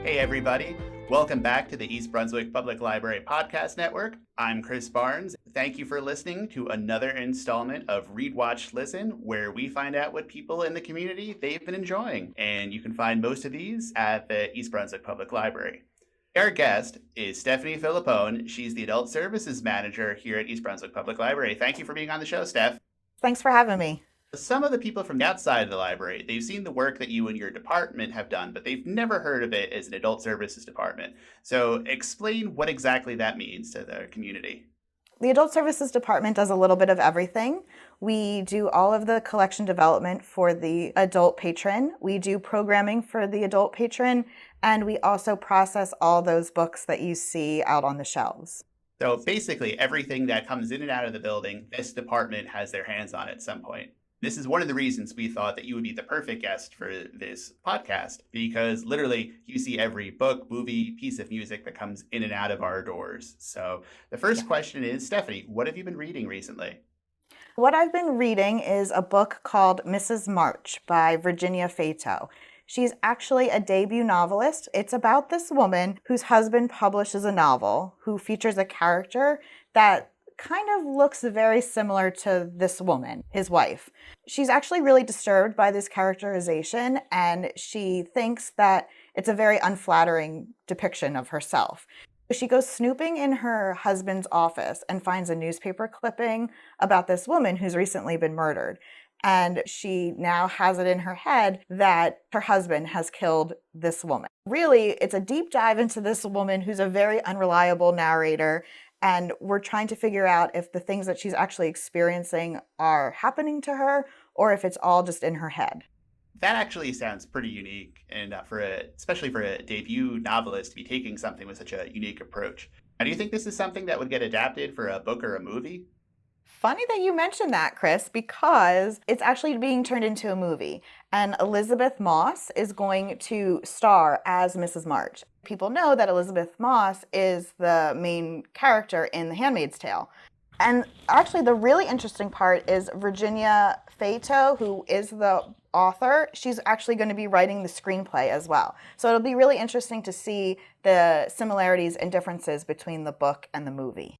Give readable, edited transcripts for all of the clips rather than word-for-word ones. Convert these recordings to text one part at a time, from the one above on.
Hey everybody, welcome back to the East Brunswick Public Library Podcast Network. I'm Chris Barnes. Thank you for listening to another installment of Read, Watch, Listen, where we find out what people in the community they've been enjoying. And you can find most of these at the East Brunswick Public Library. Our guest is Stephanie Filippone. She's the Adult Services Manager here at East Brunswick Public Library. Thank you for being on the show, Steph. Thanks for having me. Some of the people from the outside of the library, they've seen the work that you and your department have done, but they've never heard of it as an adult services department. So explain what exactly that means to the community. The Adult Services Department does a little bit of everything. We do all of the collection development for the adult patron. We do programming for the adult patron, and we also process all those books that you see out on the shelves. So basically everything that comes in and out of the building, this department has their hands on at some point. This is one of the reasons we thought that you would be the perfect guest for this podcast, because literally you see every book, movie, piece of music that comes in and out of our doors. So the first question is, Stephanie, what have you been reading recently? What I've been reading is a book called Mrs. March by Virginia Feito. She's actually a debut novelist. It's about this woman whose husband publishes a novel who features a character that kind of looks very similar to this woman, his wife. She's actually really disturbed by this characterization, and she thinks that it's a very unflattering depiction of herself. She goes snooping in her husband's office and finds a newspaper clipping about this woman who's recently been murdered. And she now has it in her head that her husband has killed this woman. Really, it's a deep dive into this woman who's a very unreliable narrator. And we're trying to figure out if the things that she's actually experiencing are happening to her or if it's all just in her head. That actually sounds pretty unique, and especially for a debut novelist to be taking something with such a unique approach. Now, do you think this is something that would get adapted for a book or a movie? Funny that you mentioned that, Chris, because it's actually being turned into a movie. And Elizabeth Moss is going to star as Mrs. March. People know that Elizabeth Moss is the main character in The Handmaid's Tale. And actually, the really interesting part is Virginia Feito, who is the author, she's actually going to be writing the screenplay as well. So it'll be really interesting to see the similarities and differences between the book and the movie.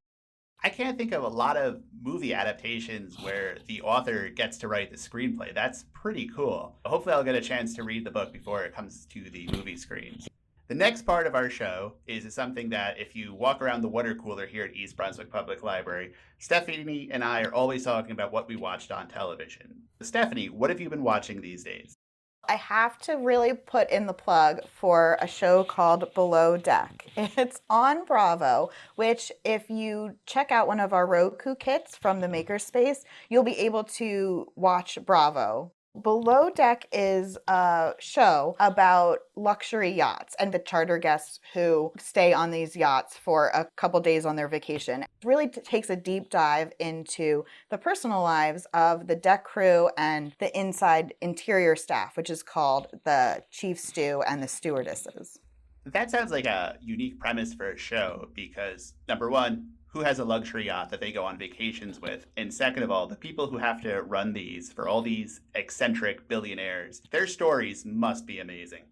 I can't think of a lot of movie adaptations where the author gets to write the screenplay. That's pretty cool. Hopefully I'll get a chance to read the book before it comes to the movie screens. The next part of our show is something that if you walk around the water cooler here at East Brunswick Public Library, Stephanie and I are always talking about what we watched on television. Stephanie, what have you been watching these days? I have to really put in the plug for a show called Below Deck. It's on Bravo, which if you check out one of our Roku kits from the Makerspace, you'll be able to watch Bravo. Below Deck is a show about luxury yachts and the charter guests who stay on these yachts for a couple days on their vacation. It really takes a deep dive into the personal lives of the deck crew and the inside interior staff, which is called the chief stew and the stewardesses. That sounds like a unique premise for a show because, number one, who has a luxury yacht that they go on vacations with? And second of all, the people who have to run these for all these eccentric billionaires, their stories must be amazing.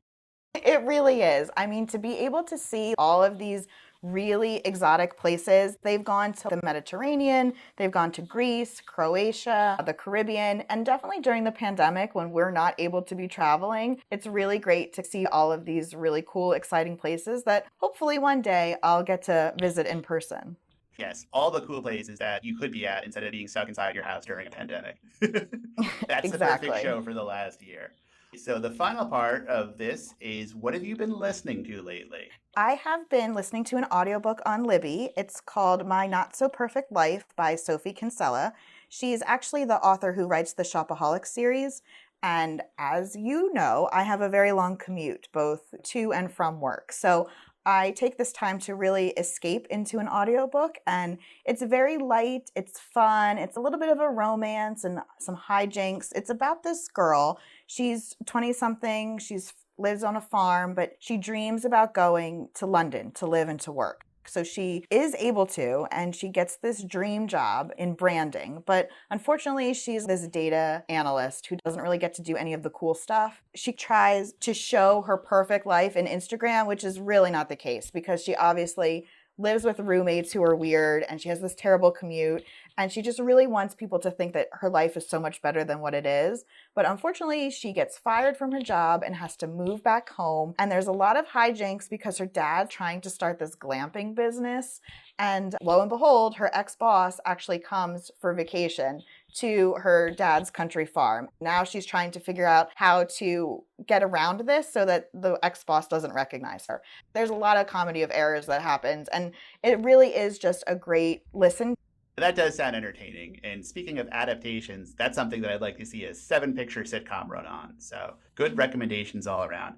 It really is. I mean, to be able to see all of these really exotic places. They've gone to the Mediterranean, they've gone to Greece, Croatia, the Caribbean, and definitely during the pandemic when we're not able to be traveling, it's really great to see all of these really cool, exciting places that hopefully one day I'll get to visit in person. Yes, all the cool places that you could be at instead of being stuck inside your house during a pandemic. That's Exactly. The perfect show for the last year. So the final part of this is, what have you been listening to lately? I have been listening to an audiobook on Libby. It's called My Not So Perfect Life by Sophie Kinsella. She's actually the author who writes the Shopaholic series. And as you know, I have a very long commute, both to and from work. So I take this time to really escape into an audiobook, and it's very light, it's fun, it's a little bit of a romance and some hijinks. It's about this girl. She's 20-something, lives on a farm, but she dreams about going to London to live and to work. So she is able to, and she gets this dream job in branding. But unfortunately, she's this data analyst who doesn't really get to do any of the cool stuff. She tries to show her perfect life in Instagram, which is really not the case because she obviously lives with roommates who are weird and she has this terrible commute. And she just really wants people to think that her life is so much better than what it is. But unfortunately, she gets fired from her job and has to move back home. And there's a lot of hijinks because her dad's trying to start this glamping business. And lo and behold, her ex-boss actually comes for vacation to her dad's country farm. Now she's trying to figure out how to get around this so that the ex-boss doesn't recognize her. There's a lot of comedy of errors that happens, and it really is just a great listen. That does sound entertaining. And speaking of adaptations, that's something that I'd like to see a 7-picture sitcom run on. So good recommendations all around.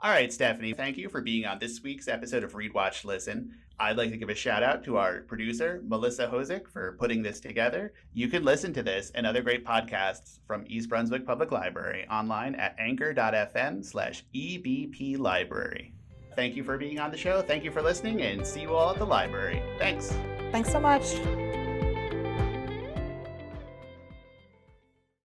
All right, Stephanie, thank you for being on this week's episode of Read, Watch, Listen. I'd like to give a shout out to our producer, Melissa Hosick, for putting this together. You can listen to this and other great podcasts from East Brunswick Public Library online at anchor.fm/EBP Library. Thank you for being on the show. Thank you for listening, and see you all at the library. Thanks. Thanks so much.